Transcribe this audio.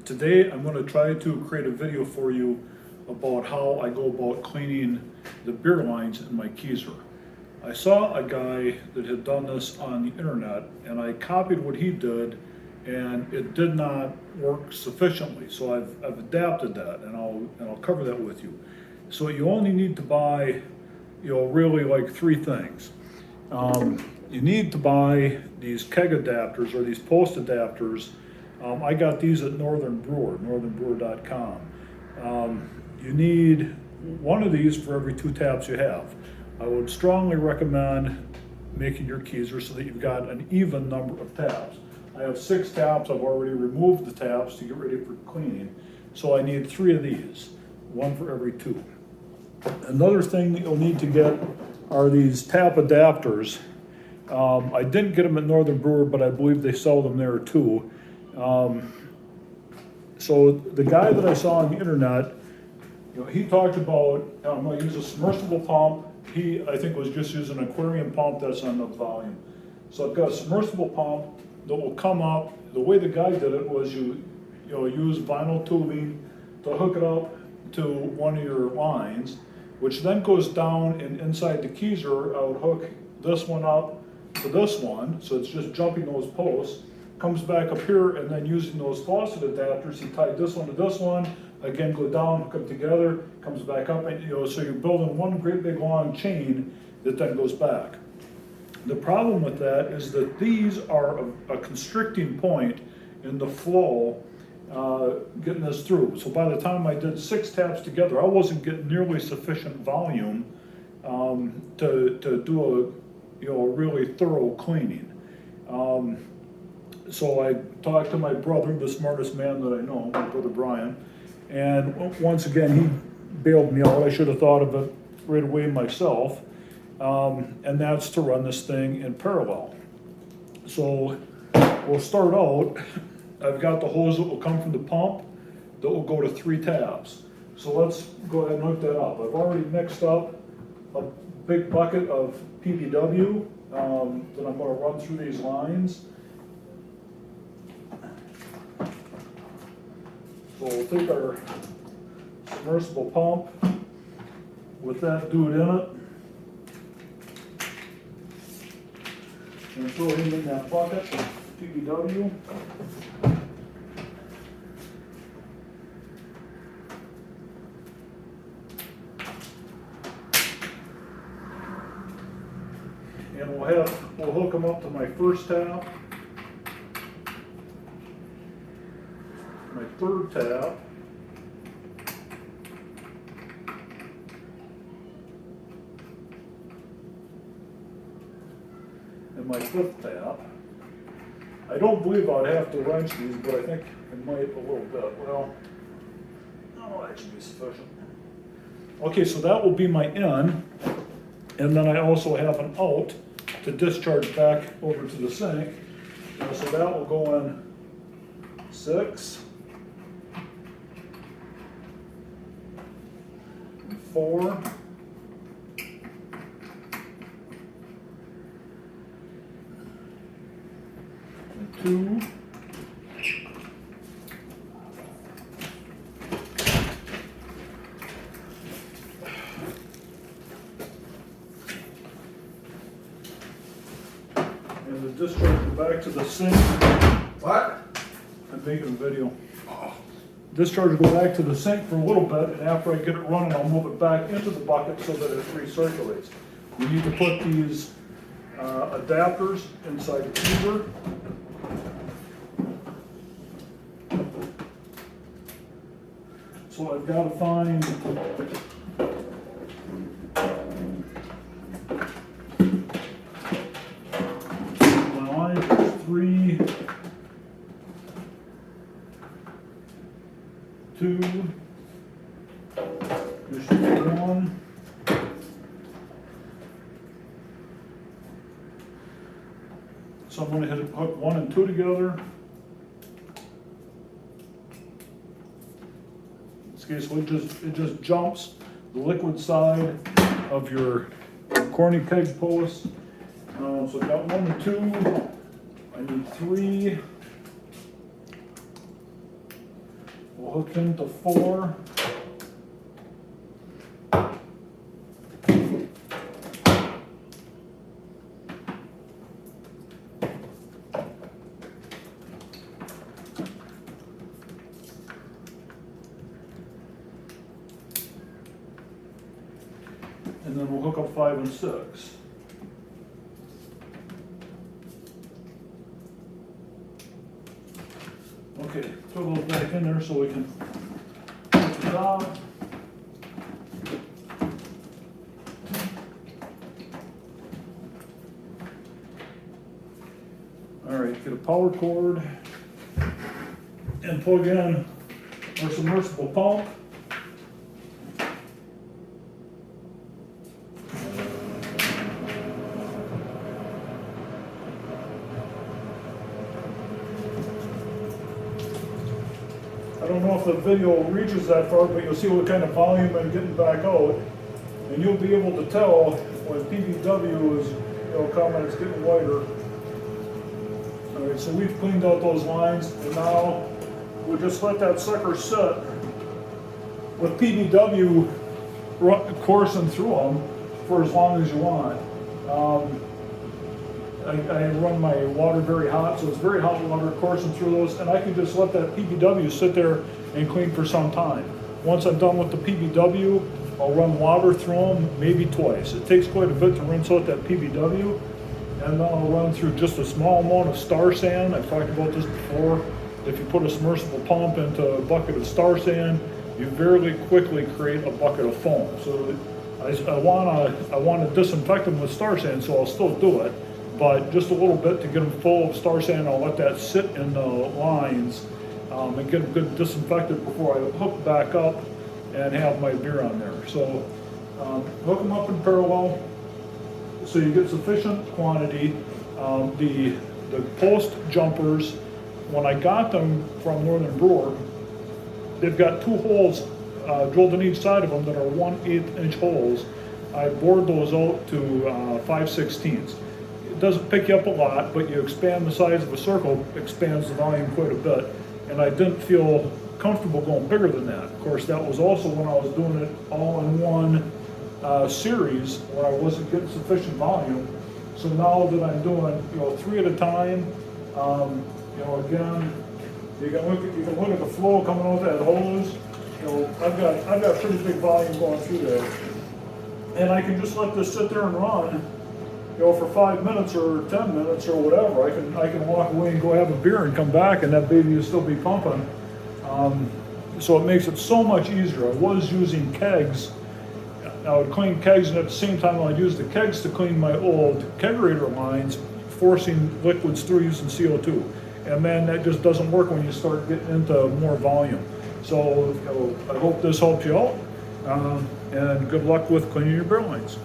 Today I'm going to try to create a video for you about how I go about cleaning the beer lines in my Keezer. I saw a guy that had done this on the internet and I copied what he did, and it did not work sufficiently. So I've adapted that, and I'll cover that with you. So you only need to buy, really like three things. You need to buy these keg adapters or these post adapters. I got these at Northern Brewer, northernbrewer.com. You need one of these for every 2 taps you have. I would strongly recommend making your Keezer so that you've got an even number of taps. I have 6 taps. I've already removed the taps to get ready for cleaning. So I need 3 of these, one for every 2. Another thing that you'll need to get are these tap adapters. I didn't get them at Northern Brewer, but I believe they sell them there too. So the guy that I saw on the internet, he talked about, I'm going to use a submersible pump. He, I think, was just using an aquarium pump that's on the volume. So I've got a submersible pump that will come up. The way the guy did it was you use vinyl tubing to hook it up to one of your lines, which then goes down, and inside the Keezer, I would hook this one up to this one, so it's just jumping those posts, comes back up here, and then using those faucet adapters, he tied this one to this one, again go down, hook them together, comes back up, and so you're building one great big long chain that then goes back. The problem with that is that these are a constricting point in the flow getting this through. So by the time I did 6 taps together, I wasn't getting nearly sufficient volume to do a really thorough cleaning. So I talked to my brother, the smartest man that I know, my brother Brian, and once again he bailed me out. I should have thought of it right away myself, and that's to run this thing in parallel. So we'll start out. I've got the hose that will come from the pump that will go to 3 taps. So let's go ahead and hook that up. I've already mixed up a big bucket of PBW that I'm going to run through these lines. So we'll take our submersible pump with that dude in it and throw him in that bucket of PBW. And we'll hook them up to my first tap, my third tap, and my 5th tap. I don't believe I'd have to wrench these, but I think I might a little bit. Well, no, that should be sufficient. Okay, so that will be my in, and then I also have an out to discharge back over to the sink. So that will go in 6, 4, and 2, and the discharge go back to the sink. What? I'm making a video. Discharge will go back to the sink for a little bit, and after I get it running, I'll move it back into the bucket so that it recirculates. We need to put these adapters inside the Keezer. So I've got to find my line is 3, 2, there should be 1. So I'm going to hook 1 and 2 together. In this case, it just jumps the liquid side of your corny keg post. So I've got 1 and 2. I need 3. We'll hook into 4. And then we'll hook up 5 and 6. Okay, throw those back in there so we can put it on. All right, get a power cord and plug in our submersible pump. I don't know if the video reaches that far, but you'll see what kind of volume I'm getting back out. And you'll be able to tell when PBW is, coming, it's getting wider. All right, so we've cleaned out those lines, and now we'll just let that sucker sit with PBW coursing through them for as long as you want. I run my water very hot, so it's very hot water coursing through those, and I can just let that PBW sit there and clean for some time. Once I'm done with the PBW, I'll run water through them maybe twice. It takes quite a bit to rinse out that PBW, and then I'll run through just a small amount of star sand. I've talked about this before. If you put a submersible pump into a bucket of star sand, you very quickly create a bucket of foam. So I want to disinfect them with star sand, so I'll still do it. But just a little bit to get them full of star sand. I'll let that sit in the lines and get them good disinfected before I hook back up and have my beer on there. So hook them up in parallel so you get sufficient quantity. The post jumpers, when I got them from Northern Brewer, they've got 2 holes drilled in each side of them that are 1/8 inch holes. I bored those out to 5/16. It doesn't pick you up a lot, but you expand the size of a circle, expands the volume quite a bit. And I didn't feel comfortable going bigger than that. Of course, that was also when I was doing it all in one series where I wasn't getting sufficient volume. So now that I'm doing, 3 at a time, again, you can look at the flow coming out that hose. I've got pretty big volume going through there, and I can just let this sit there and run. For 5 minutes or 10 minutes or whatever. I can walk away and go have a beer and come back, and that baby will still be pumping. So it makes it so much easier. I was using kegs. I would clean kegs, and at the same time I'd use the kegs to clean my old kegerator lines, forcing liquids through using CO2. And man, that just doesn't work when you start getting into more volume. So I hope this helps you out, and good luck with cleaning your beer lines.